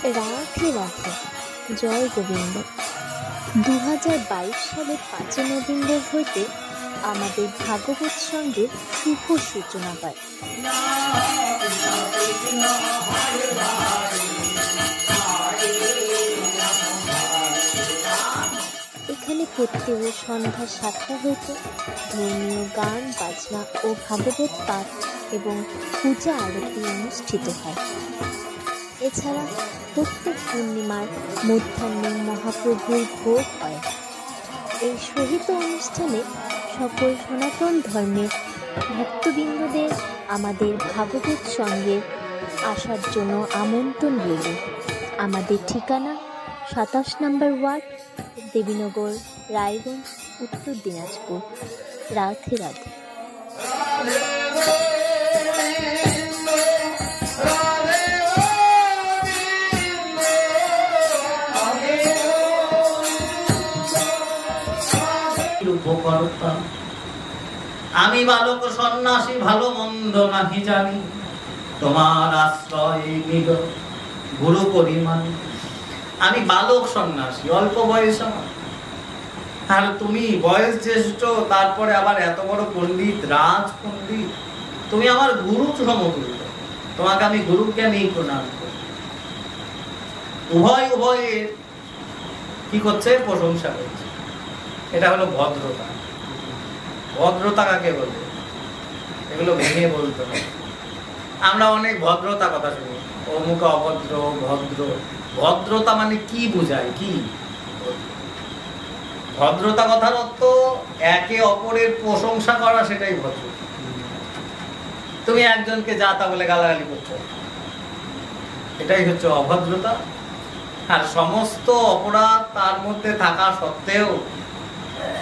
রাধে রাধে, জয় গোবিন্দ। 2022 সালের 5 নভেম্বর হইতে আমাদের ভাগবত সঙ্গের শুভ সূচনা হয়। এখানে প্রত্যেক সন্ধ্যা 7টা হইতে ধর্মীয় গান বাজনা ও ভাগবত পাঠ এবং পূজা আরতি অনুষ্ঠিত হয়। এছাড়া প্রত্যেক পূর্ণিমার মধ্যাহ্নে মহাপ্রভুর ভোগ হয়। এই সহিত অনুষ্ঠানে সকল সনাতন ধর্মের ভক্তবৃন্দদের আমাদের ভাগবত সঙ্গে আসার জন্য আমন্ত্রণ রইল। আমাদের ঠিকানা 27 নম্বর ওয়ার্ড, দেবীনগর, রায়গঞ্জ, উত্তর দিনাজপুর। রাধে রাধে। আমি বালক সন্ন্যাসী, ভালো মন্দ নাহি জানি, তোমার আশ্রয় নিল গুরু পরিমাণ। আমি বালক সন্ন্যাসী, অল্প বয়স আমার, আর তুমি বয়স জ্যেষ্ঠ, তারপরে আবার এত বড় পণ্ডিত, রাজ পণ্ডিত, তুমি আমার গুরু সমতুল্য, তোমাকে আমি গুরু জ্ঞানেই প্রণাম করি। উভয়ের কি করছে? প্রশংসা করছে। এটা হলো ভদ্রতা। ভদ্রতা কাকে বলে? এগুলো ভেঙে বলতে হবে। আমরা অনেক ভদ্রতা কথা শুনি, অমুক অভদ্র, ভদ্র। ভদ্রতা মানে কি বোঝায়? কি ভদ্রতা? কথার অর্থ একে অপরের প্রশংসা করা, সেটাই ভদ্র। তুমি একজনকে যা তা বলে গালাগালি করছো, এটাই হচ্ছে অভদ্রতা। আর সমস্ত অপরাধ তার মধ্যে থাকা সত্ত্বেও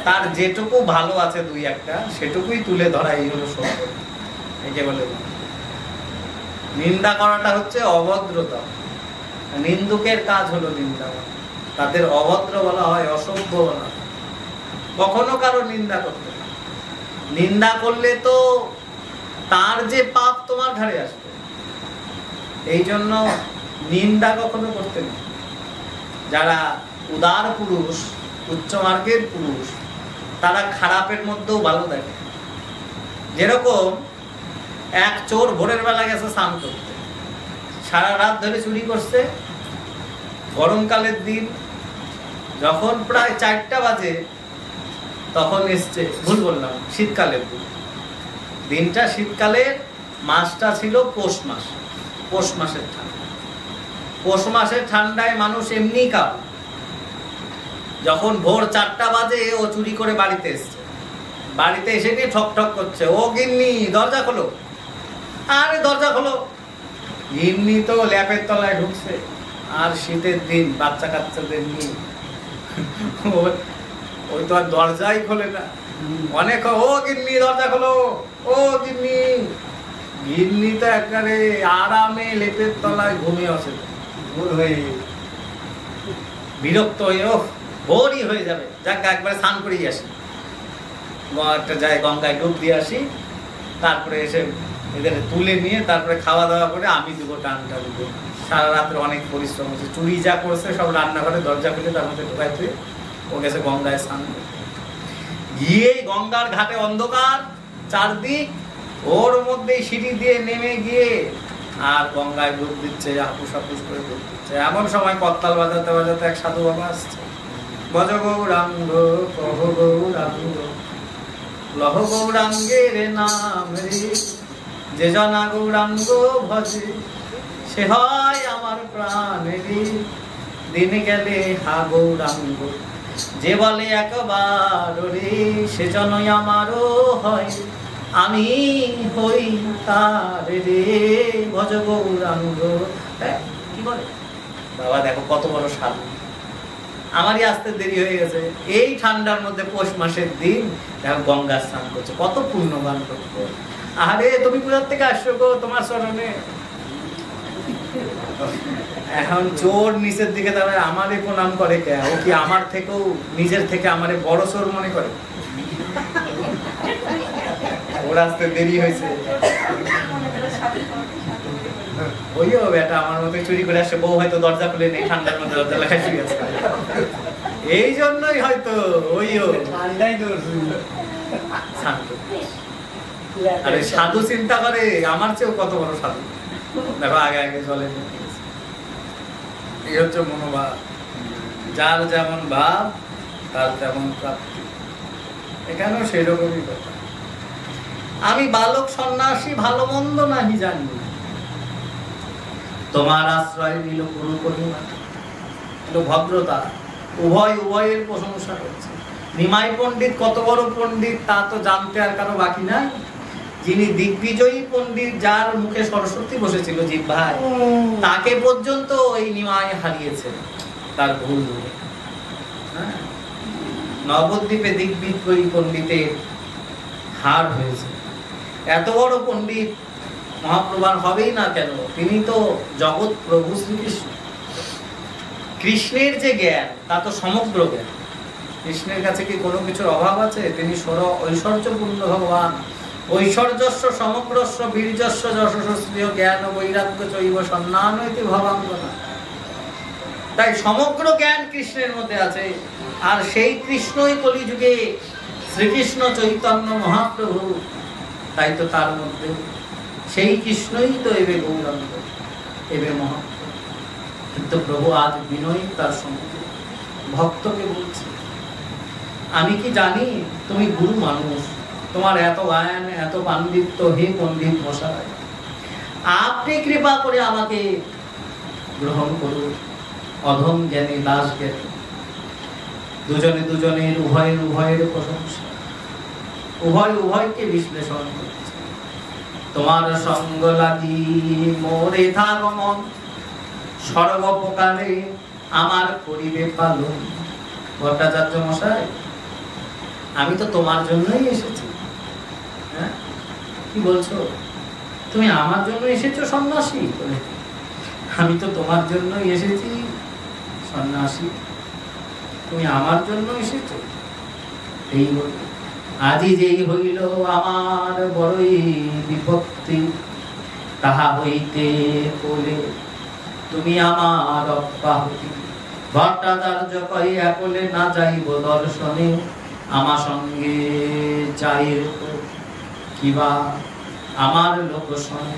তার যেটুকু ভালো আছে দুই একটা, সেটুকুই তুলে ধরা, এই হলো সত্য। একে বলে নিন্দা করাটা হচ্ছে অভদ্রতা। নিন্দুকের কাজ হলো নিন্দা, তাদের অভদ্র বলা হয়, অসভ্য বলা হয়। কখনো কারো নিন্দা করতে না। নিন্দা করলে তো তার যে পাপ তোমার ঘাড়ে আসবে, এই জন্য নিন্দা কখনো করতে নেই। যারা উদার পুরুষ, উচ্চ মার্গের পুরুষ, তারা খারাপের মধ্যেও ভালো দেখে। যেরকম এক চোর ভোরের বেলা গেছে স্নান করতে, সারা রাত ধরে চুরি করছে। গরমকালের দিন যখন প্রায় 4টা বাজে, তখন এসছে, ভুল বললাম, শীতকালের দিন। দিনটা শীতকালের, মাসটা ছিল পৌষ মাস। পৌষ মাসের ঠান্ডা। পৌষ মাসের ঠান্ডায় মানুষ এমনি কাঁপে। যখন ভোর 4টা বাজে, ও চুরি করে বাড়িতে এসছে। বাড়িতে এসে নিয়ে ঠক ঠক করছে, ও গিন্নি দরজা খোলো। আরে দরজা খোলো। গিন্নি তো ল্যাপের তলায় ঢুকছে। আর শীতের দিন, বাচ্চা কাচ্চাদের নিয়ে ওই তো আর দরজাই খোলে না। অনেক, ও গিন্নি দরজা খোলো, ও গিন্নি। গিন্নি তো একেবারে আরামে লেপের তলায় ঘুমিয়ে আছে, বিরক্ত হয়ে, ও ভোরই হয়ে যাবে, যাক একবারে স্নান করেই আসি, একটা যায় গঙ্গায় ডুব দিয়ে আসি, তারপরে এসে এদের তুলে নিয়ে তারপরে খাওয়া দাওয়া করে আমি দেবো, টানটা দেবো। সারা রাত্রে অনেক পরিশ্রম হচ্ছে, চুরি যা করছে সব রান্নাঘরে দরজা খুলে তার মধ্যে ঢোকাই তুই, ও গেছে গঙ্গায় স্নান করে। গিয়ে গঙ্গার ঘাটে অন্ধকার চারদিক, ওর মধ্যে সিঁড়ি দিয়ে নেমে গিয়ে আর গঙ্গায় ডুব দিচ্ছে, আপুস আপুস করে ডুব দিচ্ছে। এমন সময় করতাল বাজাতে বাজাতে এক সাধু বাবা আসছে। ভজ গৌরাঙ্গ কহ গৌরাঙ্গ লহ গৌরাঙ্গের নাম রে, যে জনা গৌরাঙ্গ ভজে সে হয় আমার প্রাণ রে। দিন গেলে হা গৌরাঙ্গ যে বলে একবার রে, সে জনই আমারও হয়, আমি হই তার রে। ভজ গৌরাঙ্গ। কি বলে বাবা? দেখো কত বড় সাধু। আমারই আসতে দেরি হয়ে গেছে, এই ঠান্ডার মধ্যে পৌষ মাসের দিন দেখো গঙ্গা স্নান করছে, কত পুণ্যবান করতো। আরে তুমি কোথার থেকে আসছো গো, তোমার চরণে। এখন চোর নিচের দিকে দাঁড়ায় আমারে প্রণাম করে কে? ও কি আমার থেকেও, নিজের থেকে আমারে বড় চোর মনে করে? ওর আসতে দেরি হয়েছে। ওইও বেটা আমার মতো চুরি করে আসে, বউ হয়তো দরজা খুলে নেই, ঠান্ডার মধ্যে দরজা লাগাই শুয়ে আছে, এই জন্যই হয়তো ওইও ঠান্ডাই তো শান্ত। আরে সাধু চিন্তা করে আমার চেয়েও কত বড় সাধু, দেখো আগে আগে চলে। এই হচ্ছে মনোভাব, যার যেমন ভাব তার তেমন প্রাপ্তি। এখানেও সেই রকমই কথা। আমি বালক সন্ন্যাসী, ভালো মন্দ নাহি জানি, তোমার আশ্রয় নিল গুরু কহিমা। ভদ্রতা, উভয়ের প্রশংসা করছে। নিমাই পণ্ডিত কত বড় পণ্ডিত তা তো জানতে আর কারো বাকি নাই। যিনি দিগ্বিজয়ী পণ্ডিত, যার মুখে সরস্বতী বসেছিল জিহ্বায়, তাকে পর্যন্ত ওই নিমাই হারিয়েছে তার ভুল ধরে। নবদ্বীপে দিগ্বিজয়ী পণ্ডিতের হার হয়েছে। এত বড় পণ্ডিত মহাপ্রভার হবেই না কেন, তিনি তো জগৎ প্রভু শ্রীকৃষ্ণ। কৃষ্ণের যে জ্ঞান তা তো সমগ্র জ্ঞান। কৃষ্ণের কাছে কি কোনো কিছুর অভাব আছে? তিনি ঐশ্বর্যপূর্ণ ভগবান। ঐশ্বর্যস্য সমগ্রস্য বীর্যস্য যশস্বস্ত্রীয় জ্ঞান বৈরাগ্য চৈব সন্ন্যানৈতি ভবাঙ্গনা। তাই সমগ্র জ্ঞান কৃষ্ণের মধ্যে আছে। আর সেই কৃষ্ণই কলিযুগে শ্রীকৃষ্ণ চৈতন্য মহাপ্রভু। তাই তো তার মধ্যে সেই কৃষ্ণই তো এবে গৌরাঙ্গ, এবে মহাপ্রভু। কিন্তু প্রভু আজ বিনয়ী তার সঙ্গে ভক্তকে বলছে, আমি কি জানি তুমি গুরু মানুষ, তোমার এত গায়ন এত পাণ্ডিত্য, হে পণ্ডিত মশাই, আপনি কৃপা করে আমাকে গ্রহণ করুন, অধম জ্ঞানী দাস জ্ঞানী। দুজনে দুজনের উভয়ের প্রশংসা, উভয়কে বিশ্লেষণ করছে। তোমার সঙ্গ লাগি মোরে থাগমন, সর্বপ্রকারে আমার করিবে পালন। ভট্টাচার্য মশাই, আমি তো তোমার জন্যই এসেছি। হ্যাঁ, কি বলছো? তুমি আমার জন্য এসেছো সন্ন্যাসী? আমি তো তোমার জন্যই এসেছি সন্ন্যাসী, তুমি আমার জন্য এসেছো। এই বল, আজি যেই হইল আমার বড়ই বিপত্তি, তাহা হইতে বলে তুমি আমার অব্যাহতি। ভট্টাচার্য কই একলে না যাইব দর্শনে, আমার সঙ্গে যাইব কিবা আমার লোক শোনে।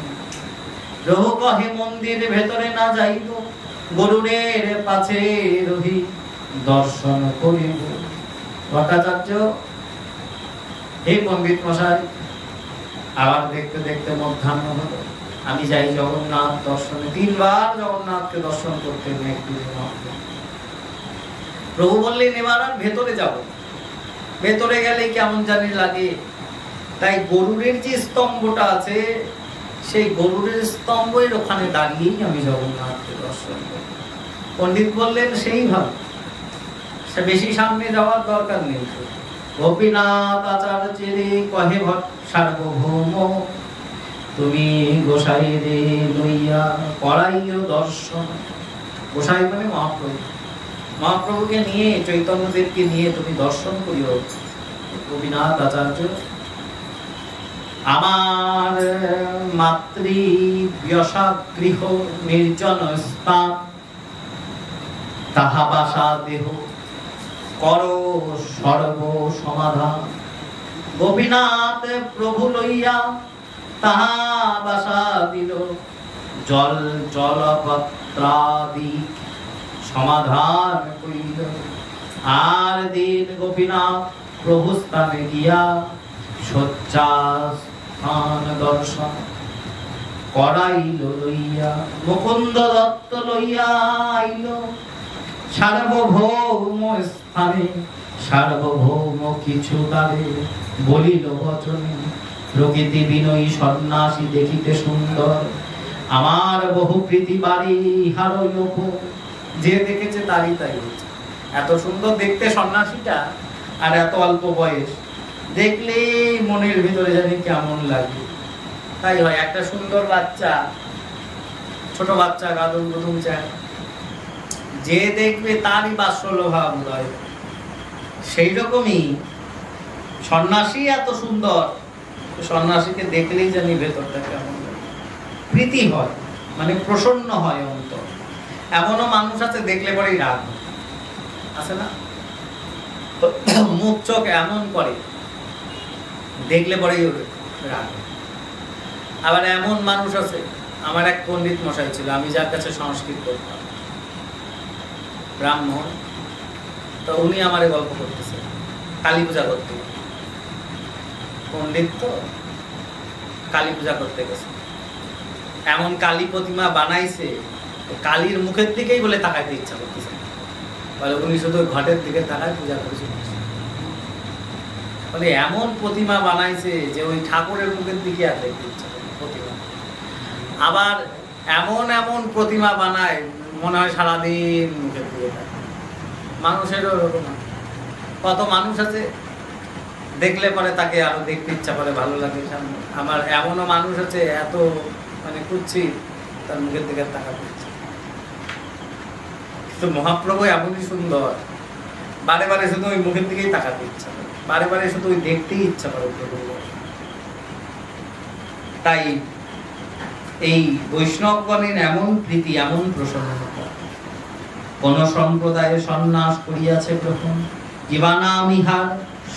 রহু কহে মন্দির ভেতরে না যাইব, গরুড়ের পাছে রহি দর্শন করিব। ভট্টাচার্য, হে পণ্ডিত মশাই, আবার দেখতে দেখতে মধ্যাহ্ন হলো। আমি যাই জগন্নাথ দর্শনে। 3 বার জগন্নাথকে দর্শন করতে প্রভু বললেন, এবার আর ভেতরে যাব। ভেতরে গেলে কেমন জানি লাগে। তাই গরুড়ের যে স্তম্ভটা আছে, সেই গরুড়ের স্তম্ভের ওখানে দাঁড়িয়েই আমি জগন্নাথকে দর্শন করি। পণ্ডিত বললেন, সেই ভালো, সে বেশি সামনে যাওয়ার দরকার নেই। গোপীনাথ আচার্যের কহে সার্বভৌম, তুমি গোসাই রে লইয়া করাইও দর্শন। গোসাই মানে মহাপ্রভু, মহাপ্রভুকে নিয়ে, চৈতন্যদেবকে নিয়ে তুমি দর্শন করিও। গোপীনাথ আচার্য, আমার মাতৃ ব্যসাগৃহ নির্জন স্থান, তাহা বাসা দেহ কর সর্ব সমাধান। গোপীনাথ প্রভু লইয়া তাহা বাসা দিল, জল জলপত্রাদি সমাধান করিল। আর দিন গোপীনাথ প্রভু স্থানে গিয়া শয্যা স্থান দর্শন করাইল লইয়া। মুকুন্দ দত্ত লইয়া আইল সার্বভৌম স্থানে, সার্বভৌম কিছু তারে বলিল বচনে। প্রকৃতি বিনয়ী সন্ন্যাসী দেখিতে সুন্দর, আমার বহু প্রীতি বাড়ি ইহার লোক। যে দেখেছে তারই তাই হচ্ছে। এত সুন্দর দেখতে সন্ন্যাসীটা, আর এত অল্প বয়স, দেখলে মনের ভিতরে জানি কেমন লাগে। তাই হয়, একটা সুন্দর বাচ্চা, ছোট বাচ্চা, গাদুম গুদুম চায়, যে দেখবে তারই বাৎসল্যভাব উদয়। সেই রকমই সন্ন্যাসী এত সুন্দর, সন্ন্যাসীকে দেখলেই জানি ভেতরটা কেমন লাগে, প্রীতি হয়। মানে প্রসন্ন হয় অন্তর। এমনও মানুষ আছে দেখলে পরেই রাগ আছে না, মুখ চোখ এমন করে দেখলে পরেই রাগ। আবার এমন মানুষ আছে, আমার এক পণ্ডিত মশাই ছিল, আমি যার কাছে সংস্কৃত করতাম, ব্রাহ্মণ, তো উনি আমারে গল্প করতেছে কালী পূজা করতে, পণ্ডিত তো কালী পূজা করতে গেছে, এমন কালী প্রতিমা বানাইছে কালীর মুখের দিকেই বলে তাকাইতে ইচ্ছা করতেছে, বলে উনি শুধু ঘটের দিকে তাকায় পূজা করেছে, বলে এমন প্রতিমা বানাইছে যে ওই ঠাকুরের মুখের দিকে আর দেখতে ইচ্ছা করে প্রতিমা। আবার এমন এমন প্রতিমা বানায় মনে হয় সারাদিন মুখের দিকে থাকে। মানুষেরও ওরকম কত মানুষ আছে দেখলে পরে তাকে আরো দেখতে ইচ্ছা করে, ভালো লাগে সামনে। আমার এমনও মানুষ আছে এত মানে কুচ্ছি তার মুখের দিকে তাকাতে ইচ্ছা। তো মহাপ্রভু এমনই সুন্দর, বারে বারে শুধু ওই মুখের দিকেই তাকাতে ইচ্ছা করে, বারে বারে শুধু ওই দেখতেই ইচ্ছা করে প্রভু। তাই এই বৈষ্ণবগণের এমন প্রীতি, এমন প্রসন্নতা। কোন সম্প্রদায়ে সন্ন্যাস করিয়াছে প্রথম, জীবানাম ইহার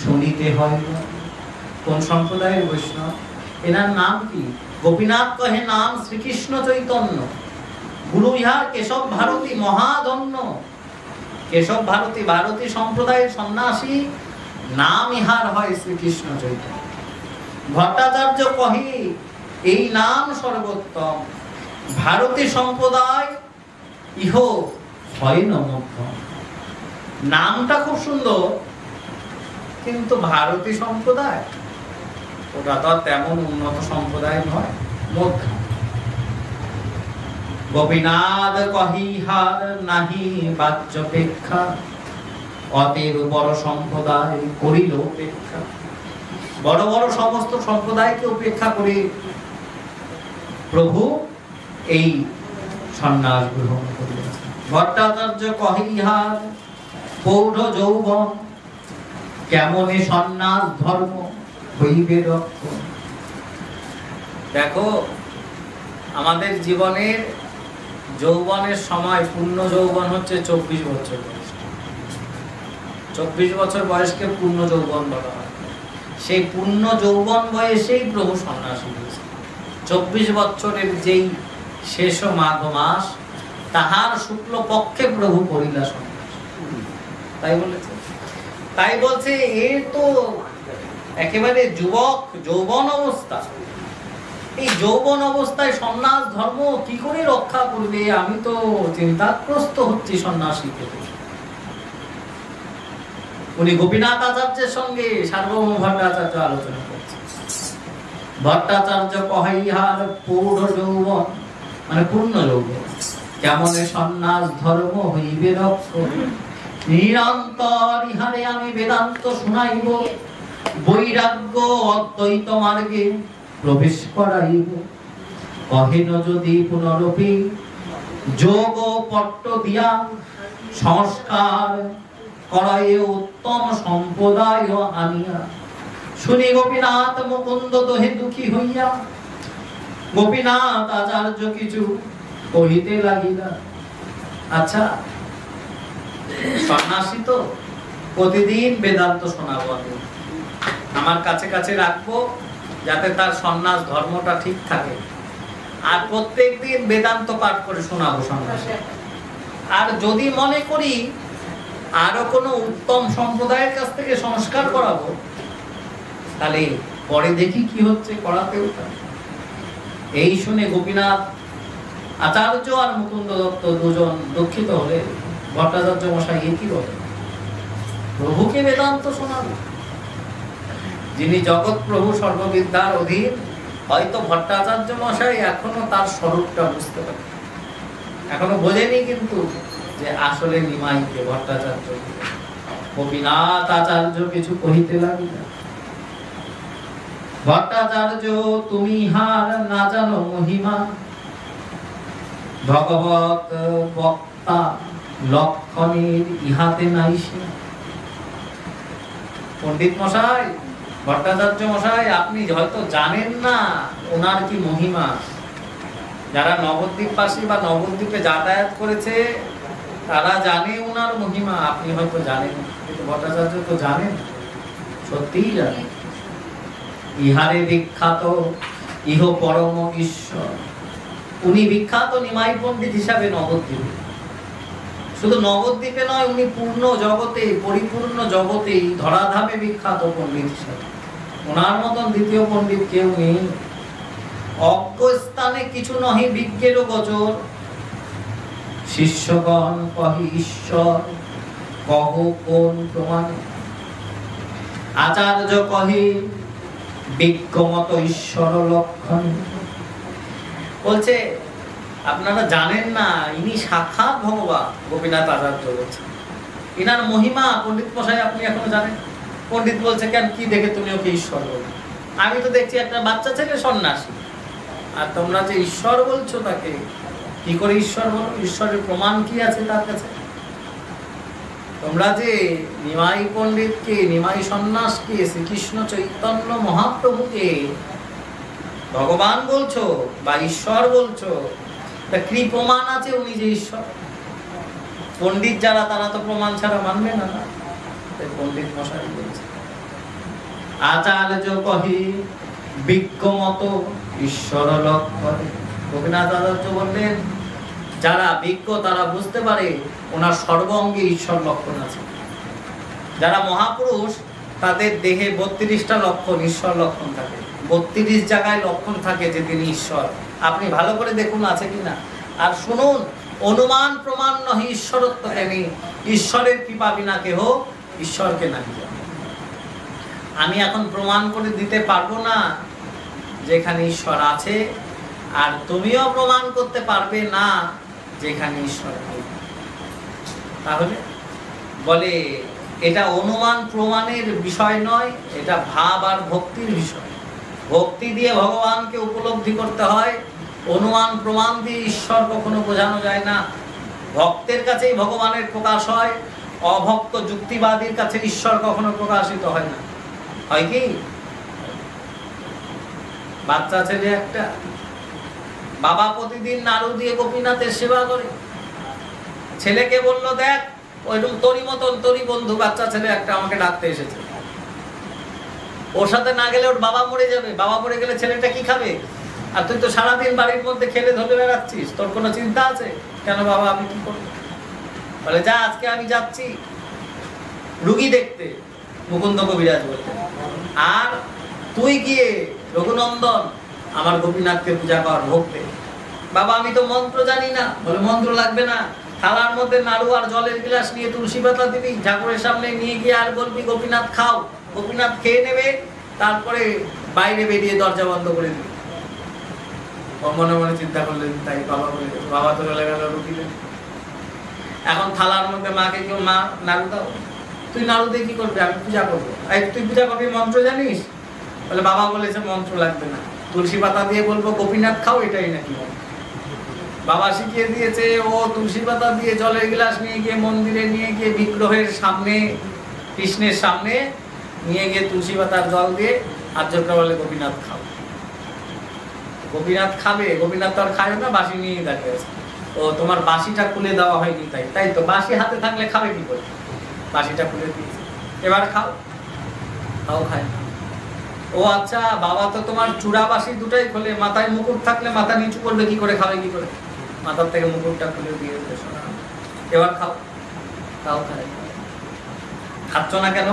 শুনিতে হয়। কোন সম্প্রদায়ের বৈষ্ণব, এনার নাম কি? গোপীনাথ কহে নাম শ্রীকৃষ্ণ চৈতন্য, গুরু ইহার কেশব ভারতী মহাধন্য। কেশব ভারতী, ভারতী সম্প্রদায়ের সন্ন্যাসী, নাম ইহার হয় শ্রীকৃষ্ণ চৈতন্য। ভট্টাচার্য কহে এই নাম সর্বোত্তম, ভারতী সম্প্রদায় ইহ হয় নমধ্যম। নামটা খুব সুন্দর, কিন্তু ভারতী সম্প্রদায় ওটা তো তেমন উন্নত সম্প্রদায় নয়, মধ্যম। গোপীনাথ কহিহার নাহি বাচ্যপেক্ষা, অতএব বড় সম্প্রদায় করিল উপেক্ষা। বড় বড় সমস্ত সম্প্রদায়কে উপেক্ষা করে প্রভু এই সন্ন্যাস গ্রহণ করিয়াছেন। ভট্টাচার্য কহিহার পৌঢ় যৌবন, কেমনে সন্ন্যাস ধর্ম হইবে রক্ষণ। দেখো আমাদের জীবনের যৌবনের সময়, পূর্ণ যৌবন হচ্ছে 24 বছর বয়স। 24 বছর বয়সকে পূর্ণ যৌবন বলা হয়। সেই পূর্ণ যৌবন বয়সেই প্রভু সন্ন্যাসী হয়েছে। 24 বছরের যেই শেষ মাঘ মাস, তাহার শুক্ল পক্ষে প্রভু করিলা সন্ন্যাস। তাই বলেছে, তাই বলছে এ তো একেবারে যুবক, যৌবন অবস্থা। এই যৌবন অবস্থায় সন্ন্যাস ধর্ম কি করে রক্ষা করবে, আমি তো চিন্তাগ্রস্ত হচ্ছি সন্ন্যাসী থেকে। উনি গোপীনাথ আচার্যের সঙ্গে সার্বভৌম ভট্টাচার্য আলোচনা করছেন। ভট্টাচার্য কহিহার পৌঢ় যৌবন, মানে পূর্ণ যৌবন, কেমনে সন্ন্যাস ধর্ম হইবে রক্ষণ। নিরন্তর ইহারে আমি বেদান্ত শুনাইব, বৈরাগ্য অদ্বৈত মার্গে প্রবেশ করাইব। কহেন যদি পুনরপি যোগ পট্ট দিয়া, সংস্কার করায় উত্তম সম্প্রদায় আনিয়া। শুনি গোপীনাথ মুকুন্দ দোহে দুঃখী হইয়া, গোপীনাথ আচার্য কিছু কহিতে লাগিলা। আচ্ছা, সন্ন্যাসী তো প্রতিদিন বেদান্ত শোনাবো, আমি আমার কাছে কাছে রাখবো যাতে তার সন্ন্যাস ধর্মটা ঠিক থাকে, আর প্রত্যেকদিন বেদান্ত পাঠ করে শোনাবো সন্ন্যাসী। আর যদি মনে করি আরো কোনো উত্তম সম্প্রদায়ের কাছ থেকে সংস্কার করাবো, তাহলে পরে দেখি কি হচ্ছে, করাতেও। এই শুনে গোপীনাথ আচার্য আর মুকুন্দ দত্ত দুজন দুঃখিত হলে ভট্টাচার্য মশাই এ কি বলে, প্রভুকে বেদান্ত শোনাবে? যিনি জগৎ প্রভু সর্ববিদ্যার অধীন, হয়তো ভট্টাচার্য মশাই এখনো তার স্বরূপটা বুঝতে পারে, এখনো বোঝেনি কিন্তু যে আসলে নিমাইকে ভট্টাচার্য। গোপীনাথ আচার্য কিছু কহিতে লাগিলেন। ভট্টাচার্য তুমি ইহার না জানো মহিমা, ভগবত বক্তা লক্ষণের ইহাতে নাইসে। পণ্ডিত মশাই, ভট্টাচার্য মশাই, আপনি হয়তো জানেন না ওনার কি মহিমা। যারা নবদ্বীপবাসী বা নবদ্বীপে যাতায়াত করেছে তারা জানে ওনার মহিমা। আপনি হয়তো জানেন, কিন্তু ভট্টাচার্য তো জানেন, সত্যিই জানেন। ইহারে বিখ্যাত ইহ পরম ঈশ্বর। উনি বিখ্যাত নিমাই পণ্ডিত হিসাবে নবদ্বীপে। শুধু নবদ্বীপে নয়, উনি পূর্ণ জগতে, পরিপূর্ণ জগতেই ধরাধামে বিখ্যাত পণ্ডিত হিসাবে। ওনার মতন দ্বিতীয় পণ্ডিত কেউ নেই। অজ্ঞ স্থানে কিছু নহি বিজ্ঞেরও গোচর। শিষ্যগণ কহি ঈশ্বর, কহ কোন প্রমাণে। আচার্য কহি বিজ্ঞমত ঈশ্বর লক্ষণ। বলছে আপনারা জানেন না, ইনি সাক্ষাৎ ভগবান। গোপীনাথ আচার্য বলছে ইনার মহিমা পণ্ডিত মশাই আপনি এখনো জানেন। পণ্ডিত বলছে কেন, কি দেখে তুমি ওকে ঈশ্বর বলো? আমি তো দেখছি একটা বাচ্চা ছেলে সন্ন্যাসী, আর তোমরা যে ঈশ্বর বলছো তাকে কি করে ঈশ্বর বলো? ঈশ্বরের প্রমাণ কি আছে তার কাছে? তোমরা যে নিমাই পণ্ডিতকে, নিমাই সন্ন্যাসকে, শ্রীকৃষ্ণ চৈতন্য মহাপ্রভুকে ভগবান বলছো বা ঈশ্বর বলছো, তা কি প্রমাণ আছে উনি যে ঈশ্বর? পণ্ডিত যারা তারা তো প্রমাণ ছাড়া মানবে না। পণ্ডিত মশাই বলছে আচার্য কহি বিজ্ঞমত ঈশ্বর লক্ষণ। গোপীনাথ আচার্য বললেন যারা বিজ্ঞ তারা বুঝতে পারে ওনার সর্বঙ্গে ঈশ্বর লক্ষণ আছে। যারা মহাপুরুষ তাদের দেহে 32টা লক্ষণ, ঈশ্বর লক্ষণ থাকে। 32 জায়গায় লক্ষণ থাকে যে তিনি ঈশ্বর। আপনি ভালো করে দেখুন আছে কিনা। আর শুনুন, অনুমান প্রমাণ নহি ঈশ্বরত্ব জ্ঞানী। ঈশ্বরের কৃপা বিনা কেহ ঈশ্বরকে নাহি জানে। আমি এখন প্রমাণ করে দিতে পারবো না যেখানে ঈশ্বর আছে, আর তুমিও প্রমাণ করতে পারবে না যেখানে ঈশ্বর নেই। তাহলে বলে এটা অনুমান প্রমাণের বিষয় নয়, এটা ভাব আর ভক্তির বিষয়। ভক্তি দিয়ে ভগবানকে উপলব্ধি করতে হয়। অনুমান প্রমাণ দিয়ে ঈশ্বর কখনো বোঝানো যায় না। ভক্তের কাছেই ভগবানের প্রকাশ হয়, অভক্ত যুক্তিবাদীর কাছে ঈশ্বর কখনো প্রকাশিত হয় না। হয় কি? বাচ্চা ছেলে একটা, বাবা প্রতিদিন নাড়ু দিয়ে গোপীনাথের সেবা করে। ছেলেকে বললো দেখ ওইরকম তোরই মতন, তোরই বন্ধু বাচ্চা ছেলে একটা আমাকে ডাকতে এসেছে, ওর সাথে না গেলে ওর বাবা মরে যাবে। বাবা মরে গেলে ছেলেটা কি খাবে? আর তুই তো সারাদিন বাড়ির মধ্যে খেলে ধরে বেড়াচ্ছিস, তোর কোনো চিন্তা আছে? কেন বাবা, আমি কি করবো? বলে যা, আজকে আমি যাচ্ছি রুগী দেখতে, মুকুন্দ কবিরাজ বলতে, আর তুই গিয়ে রঘুনন্দন আমার গোপীনাথকে পূজা কর, ভোগ দে। বাবা আমি তো মন্ত্র জানি না। বলে মন্ত্র লাগবে না, থালার মধ্যে নাড়ু আর জলের গ্লাস নিয়ে তুলসী পাতা দিবি, ঠাকুরের সামনে নিয়ে গিয়ে আর বলবি গোপীনাথ খাও। গোপীনাথ খেয়ে নেবে, তারপরে বাইরে বেরিয়ে দরজা বন্ধ করে দিবি। মনে মনে চিন্তা করলেন তাই বাবা বলে, বাবা তো চলে গেল রুগীতে। এখন থালার মধ্যে মাকে কেউ, মা নাড়ু দাও। তুই নাড়ু দিয়ে কি করবি? আমি পূজা করবো। তুই পূজা করবি, মন্ত্র জানিস? বলে বাবা বলেছে মন্ত্র লাগবে না, তুলসী পাতা দিয়ে বলবো গোপীনাথ খাও, এটাই নাকি বাবা শিখিয়ে দিয়েছে। ও তুলসী পাতা দিয়ে জলের গ্লাস নিয়ে গিয়ে মন্দিরে নিয়ে গিয়ে বিগ্রহের সামনে, কৃষ্ণের সামনে নিয়ে গিয়ে তুলসী পাতার জল দিয়ে আর্যকরা বলে গোপীনাথ খাও। গোপীনাথ খাবে? গোপীনাথ তো আর খায় না, বাসি নিয়ে দাঁড়িয়ে আছে। ও তোমার বাসিটা খুলে দেওয়া হয়নি, তাই তাই তো বাসি হাতে থাকলে খাবে কি করে? বাসিটা খুলে দিয়েছে, এবার খাও। তাও খায় না। ও আচ্ছা, বাবা তো তোমার চূড়া বাসি দুটাই খোলে, মাথায় মুকুট থাকলে মাথা নিচু করবে কি করে? খাবে কি করে? মাথার থেকে মুকুটটা খুলে দিয়ে এবার খাও। তাও খায়। খাচ্ছ না কেন?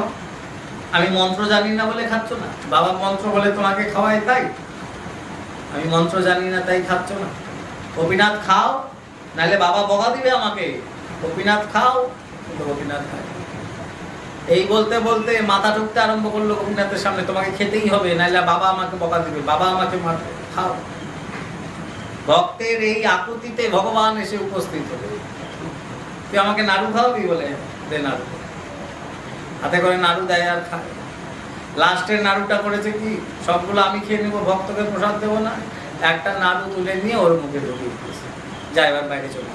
আমি মন্ত্র জানি না বলে খাচ্ছ না? বাবা মন্ত্র বলে তোমাকে খাওয়াই, তাই? আমি মন্ত্র জানি না তাই খাচ্ছ না? গোপীনাথ খাও, নাহলে বাবা বকা দিবে আমাকে। গোপীনাথ খাও, কিন্তু গোপীনাথ খায়। এই বলতে বলতে মাথা ঢুকতে আরম্ভ করলো গোপীনাথের সামনে, তোমাকে খেতেই হবে, নাহলে বাবা আমাকে বকা দিবে, বাবা আমাকে মারবে, খাও। ভক্তের এই আকুতিতে ভগবান এসে উপস্থিত হবে। তুই আমাকে নাড়ু খাওয়াবি? বলে দে নাড়ু। হাতে করে নাড়ু দেয় আর খায়। লাস্টের নাড়ুটা করেছে কি, সবগুলো আমি খেয়ে নেবো, ভক্তকে প্রসাদ দেবো না। একটা নাড়ু তুলে নিয়ে ওর মুখে ঢুকিয়ে দিয়েছে। যা এবার বাইরে চলে,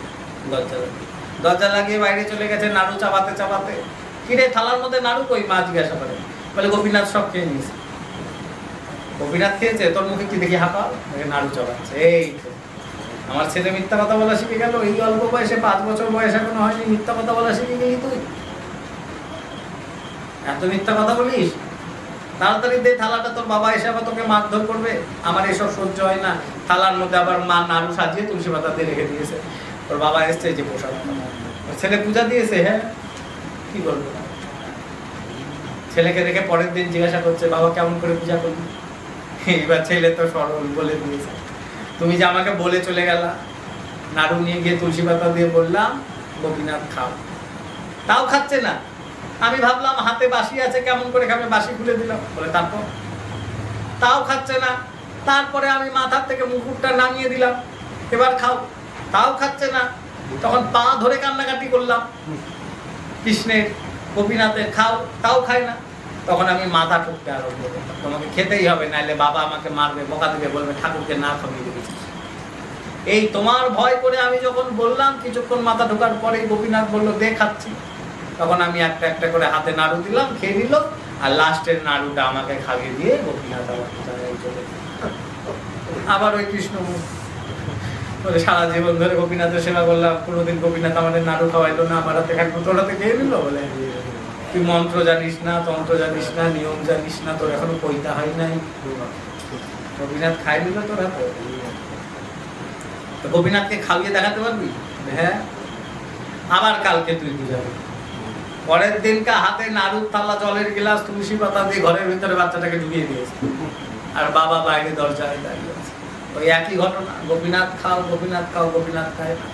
দরজা লাগিয়ে বাইরে চলে গেছে নাড়ু চাপাতে চাপাতে। কিরে থালার মধ্যে নাড়ু কই? মা জিজ্ঞাসা করে। বলে গোপীনাথ সব খেয়ে নিয়েছে। গোপীনাথ খেয়েছে? তোর মুখে কি দেখি হাঁপা? নাড়ু চাপাচ্ছে। এই তো আমার ছেলে মিথ্যা কথা বলা শিখে গেল, এই অল্প বয়সে, 5 বছর বয়স এখনো হয়নি, মিথ্যা কথা বলা শিখে গেলি তুই? এত মিথ্যা কথা বলিস? তাড়াতাড়ি দে থালাটা, তোর বাবা এসে আবার তোকে মারধর করবে। আমার এসব সহ্য হয় না। থালার মধ্যে আবার মা নাড়ু সাজিয়ে তুলসী পাতা দিয়ে রেখে দিয়েছে। ওর বাবা এসছে, যে প্রসাদ, ছেলে পূজা দিয়েছে। হ্যাঁ, কি বলবো? ছেলেকে দেখে পরের দিন জিজ্ঞাসা করছে, বাবা কেমন করে পূজা করবি? এবার ছেলে তো সরল বলে দিয়েছে, তুমি যে আমাকে বলে চলে গেলা, নাড়ু নিয়ে গিয়ে তুলসী পাতা দিয়ে বললাম গোপীনাথ খাও, তাও খাচ্ছে না। আমি ভাবলাম হাতে বাসি আছে, কেমন করে খাবে, বাসি খুলে দিলাম বলে, তারপর তাও খাচ্ছে না। তারপরে আমি মাথার থেকে মুকুটটা নামিয়ে দিলাম, এবার খাও, তাও খাচ্ছে না। তখন পা ধরে কান্নাকাটি করলাম কৃষ্ণের, গোপীনাথের, খাও, তাও খায় না। তখন আমি মাথা ঠুকতে আরম্ভ করলাম, তোমাকে খেতেই হবে, নাহলে বাবা আমাকে মারবে, বকা দিবে, বলবে ঠাকুরকে না খামিয়ে দিয়েছিস। এই তোমার ভয় করে আমি যখন বললাম, কিছুক্ষণ মাথা ঢোকার পরেই গোপীনাথ বললো দে, খাচ্ছি। তখন আমি একটা একটা করে হাতে নাড়ু দিলাম, খেয়ে নিল, আর লাস্টের নাড়ুটা আমাকে খাইয়ে দিয়ে গোপীনাথ আবার চলে। আবার ওই কৃষ্ণ বলে সারা জীবন ধরে গোপীনাথের সেবা করলাম, কোনোদিন গোপীনাথ আমাদের নাড়ু খাওয়াইলো না, আমার হাতে খাইলো, তোর হাতে খেয়ে নিল। বলে তুই মন্ত্র জানিস না, তন্ত্র জানিস না, নিয়ম জানিস না, তোর এখনো কইতা হয় নাই, গোপীনাথ খাই নিল তোর হাতে। গোপীনাথকে খাইয়ে দেখাতে পারবি? হ্যাঁ, আবার কালকে তুই বুঝাবি। পরের দিনকা হাতে নাড়ুর থালা, জলের গ্লাস, তুলসী পাতা দিয়ে ঘরের ভিতরে বাচ্চাটাকে ঢুকিয়ে দিয়েছে, আর বাবা বাইরে দরজায় দাঁড়িয়ে আছে। ওই একই ঘটনা, গোপীনাথ খাও, গোপীনাথ খাও, গোপীনাথ খায় না।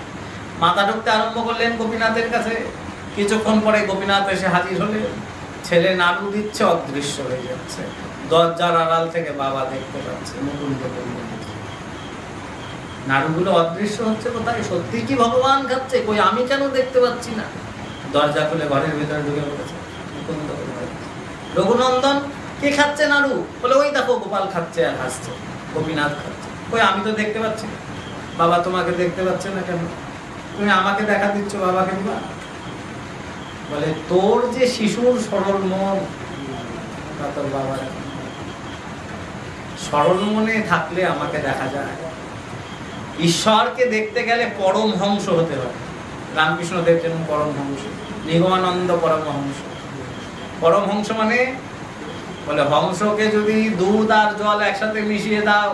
মাথা ঢুকতে আরম্ভ করলেন গোপীনাথের কাছে। কিছুক্ষণ পরে গোপীনাথ এসে হাজির হলে, ছেলে নাড়ু দিচ্ছে, অদৃশ্য হয়ে যাচ্ছে। দরজার আড়াল থেকে বাবা দেখতে পাচ্ছে নাড়ুগুলো অদৃশ্য হচ্ছে কোথায়? সত্যি কি ভগবান খাচ্ছে? কই আমি কেন দেখতে পাচ্ছি না? দরজা খুলে ঘরের ভিতরে ঢুকে পড়েছে রঘুনন্দন। কে খাচ্ছে নাড়ু? বলে ওই দেখো গোপাল খাচ্ছে আর হাসছে, গোপীনাথ খাচ্ছে। কই আমি তো দেখতে পাচ্ছি না। বাবা তোমাকে দেখতে পাচ্ছে না কেন? তুমি আমাকে দেখা দিচ্ছ, বাবাকে দিবা? বলে তোর যে শিশুর সরল মন, তা তোর বাবা সরল মনে থাকলে আমাকে দেখা যায়। ঈশ্বরকে দেখতে গেলে পরমহংস হতে হবে। রামকৃষ্ণদেব যেমন পরমহংস, নিগমানন্দ পরমহংস। পরমহংস মানে, বলে হংসকে যদি দুধ আর জল একসাথে মিশিয়ে দাও,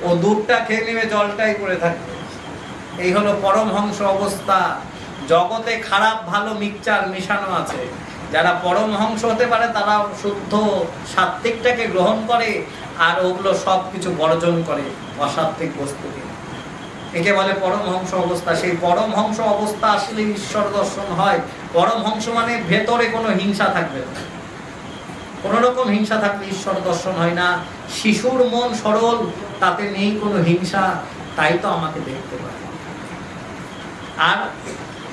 ও দুধটা খেয়ে নেবে, জলটাই পড়ে থাকবে। এই হলো পরমহংস অবস্থা। জগতে খারাপ ভালো মিক্সচার মিশানো আছে। যারা পরমহংস হতে পারে তারা শুদ্ধ সাত্ত্বিকটাকে গ্রহণ করে, আর ওগুলো সব কিছু বর্জন করে অসাত্ত্বিক বস্তুকে। একে বলে পরমহংস অবস্থা। সেই পরমহংস অবস্থা আসলে ঈশ্বর দর্শন হয়। পরমহংস মানে ভেতরে কোনো হিংসা থাকবে না, কোন রকম হিংসা থাকলে ঈশ্বর দর্শন হয় না। শিশুর মন সরল, তাতে নেই কোনো হিংসা, তাই তো আমাকে দেখতে পায়। আর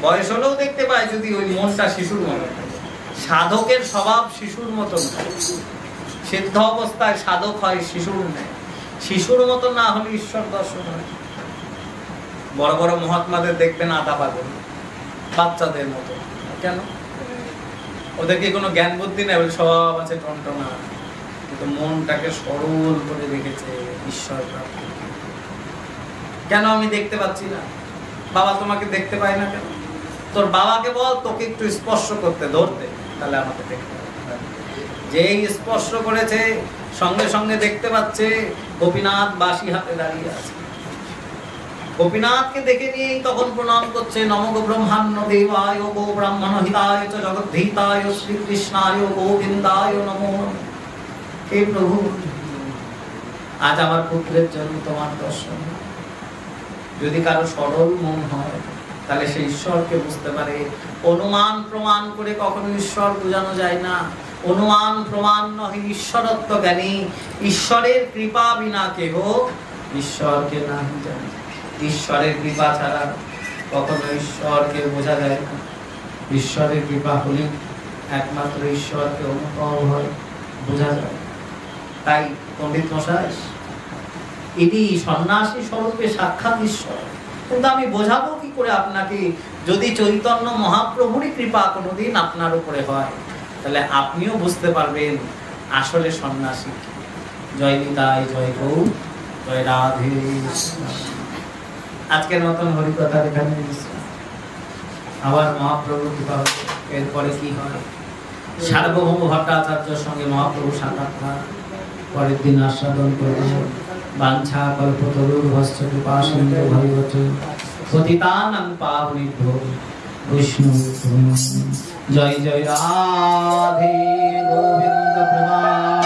বয়স হলেও দেখতে পায় যদি ওই মনটা শিশুর মতো। সাধকের স্বভাব শিশুর মতন, সিদ্ধ অবস্থায় সাধক হয় শিশুর ন্যায়। শিশুর মতো না হলে ঈশ্বর দর্শন হয়। বড় বড় মহাত্মাদের দেখবেন আধা পাগল, বাচ্চাদের মতো। কেন? ওদেরকে কোনো জ্ঞান বুদ্ধি নেই, সব আছে টনটনা, কিন্তু মনটাকে সরল করে রেখেছে ঈশ্বর প্রাপ্তি। কেন আমি দেখতে পাচ্ছি না? বাবা তোমাকে দেখতে পাই না কেন? তোর বাবাকে বল তোকে একটু স্পর্শ করতে, ধরতে, তাহলে আমাকে দেখতে পাবে। যেই স্পর্শ করেছে সঙ্গে সঙ্গে দেখতে পাচ্ছে গোপীনাথ বাঁশি হাতে দাঁড়িয়ে আছে। গোপীনাথকে দেখে নিয়েই তখন প্রণাম করছে, নমো ব্রহ্মাণ্য দেবায় গো ব্রাহ্মণ হিতায় চ জগদ্ধিতায় শ্রীকৃষ্ণায় গোবিন্দায় নমো। হে প্রভু, আজ আমার পুত্রের জন্য তোমার দর্শন। যদি কারো সরল মন হয় তাহলে সে ঈশ্বরকে বুঝতে পারে। অনুমান প্রমাণ করে কখনো ঈশ্বর বোঝানো যায় না। অনুমান প্রমাণ নহে ঈশ্বরত্ব জ্ঞানী। ঈশ্বরের কৃপা বিনা কেহ ঈশ্বরকে না জানে। ঈশ্বরের কৃপা ছাড়া কখনো ঈশ্বরকে বোঝা যায় না। ঈশ্বরের কৃপা হলে একমাত্র ঈশ্বরকে অনুভব হয়, বোঝা যায়। তাই পণ্ডিত মশাই, এটি সন্ন্যাসী স্বরূপে সাক্ষাৎ ঈশ্বর। কিন্তু আমি বোঝাবো কি করে আপনাকে? যদি চৈতন্য মহাপ্রভুরই কৃপা কোনোদিন আপনার উপরে হয়, তাহলে আপনিও বুঝতে পারবেন আসলে সন্ন্যাসী। জয় নিতাই, জয় গৌর, জয় রাধে। আজকের মতন হরিকথা এখানে বিশ্রাম। আবার মহাপ্রভু কৃপা হবে। এরপরে কি হয়? সার্বভৌম ভট্টাচার্যের সঙ্গে মহাপ্রভু সাক্ষাৎকার, পরের দিন আস্বাদন করবে। বাঞ্ছা কল্পতরুর ভস্য কৃপা সিন্ধু ভৈবচ পতিতানাং পাবনেভ্যো বৈষ্ণব। জয় জয় রাধে গোবিন্দ প্রভা।